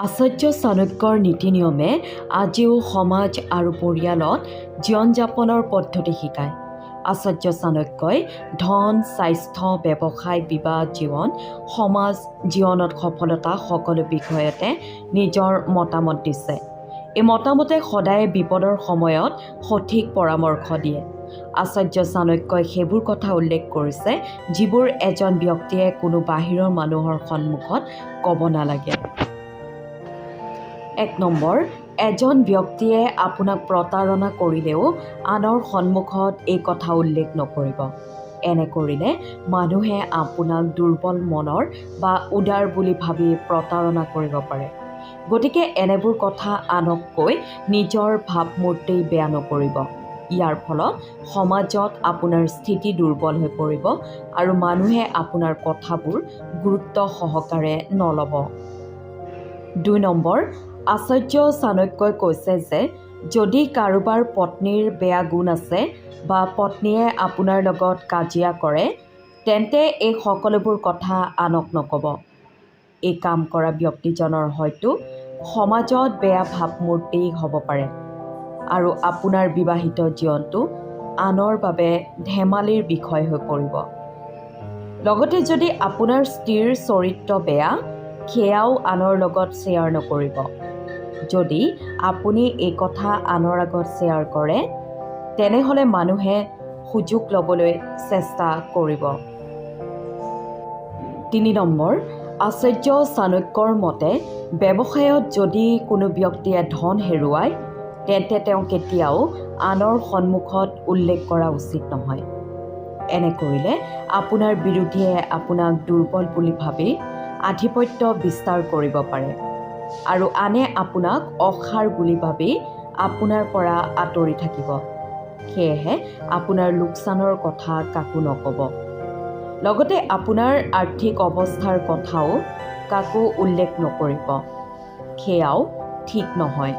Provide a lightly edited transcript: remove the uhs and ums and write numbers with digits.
আচাৰ্য চাণক্যৰ নীতি নিয়মে আজিও সমাজ আৰু পৰিয়ালত জীৱন যাপনৰ পদ্ধতি শিকায়। আচাৰ্য চাণক্যই ধন, স্বাস্থ্য, ব্যৱসায়, বিবাহ, জীৱন, সমাজ জীৱনত সফলতা সকলো বিষয়তে নিজৰ মতামত দিছে। এই মতামতে সদায় বিপদৰ সময়ত সঠিক পৰামৰ্শ দিয়ে। আচাৰ্য চাণক্যই সেইবোৰ কথা উল্লেখ কৰিছে যিবোৰ এজন ব্যক্তিয়ে কোনো বাহিৰৰ মানুহৰ সন্মুখত ক'ব নালাগে। 1 নম্বৰ, এজন ব্যক্তিয়ে আপোনাক প্ৰতাৰণা কৰিলেও আনৰ সন্মুখত এই কথা উল্লেখ নকৰিব। এনে কৰিলে মানুহে আপোনাক দুৰ্বল মনৰ বা উদাৰ বুলি ভাবি প্ৰতাৰণা কৰিব পাৰে। গতিকে এনেবোৰ কথা আনক কৈ নিজৰ ভাৱমূৰ্তি বেয়া নকৰিব। ইয়াৰ ফলত সমাজত আপোনাৰ স্থিতি দুৰ্বল হৈ পৰিব আৰু মানুহে আপোনাৰ কথাবোৰ গুৰুত্ব সহকাৰে নল'ব। 2 নম্বৰ, আচাৰ্য চাণক্যই কৈছে যে যদি কাৰোবাৰ পত্নীৰ বেয়া গুণ আছে বা পত্নীয়ে আপোনাৰ লগত কাজিয়া কৰে, তেন্তে এই সকলোবোৰ কথা আনক নক'ব। এই কাম কৰা ব্যক্তিজনৰ হয়তো সমাজত বেয়া ভাৱমূৰ্তি হ'ব পাৰে আৰু আপোনাৰ বিবাহিত জীৱনটো আনৰ বাবে ধেমালিৰ বিষয় হৈ পৰিব। লগতে যদি আপোনাৰ স্ত্ৰীৰ চৰিত্ৰ বেয়া, সেয়াও আনৰ লগত শ্বেয়াৰ নকৰিব। যদি আপুনি এই কথা আনৰ আগত শ্বেয়াৰ কৰে, তেনেহ'লে মানুহে সুযোগ ল'বলৈ চেষ্টা কৰিব। 3 নম্বৰ, আচাৰ্য চাণক্যৰ মতে ব্যৱসায়ত যদি কোনো ব্যক্তিয়ে ধন হেৰুৱায়, তেন্তে তেওঁ কেতিয়াও আনৰ সন্মুখত উল্লেখ কৰা উচিত নহয়। এনে কৰিলে আপোনাৰ বিৰোধীয়ে আপোনাক দুৰ্বল বুলি ভাবি আধিপত্য বিস্তাৰ কৰিব পাৰে আৰু আনে আপোনাক অসাৰ বুলি ভাবি আপোনাৰ পৰা আঁতৰি থাকিব। সেয়েহে আপোনাৰ লোকচানৰ কথা কাকো নক'ব। লগতে আপোনাৰ আৰ্থিক অৱস্থাৰ কথাও কাকো উল্লেখ নকৰিব। সেয়াও ঠিক নহয়।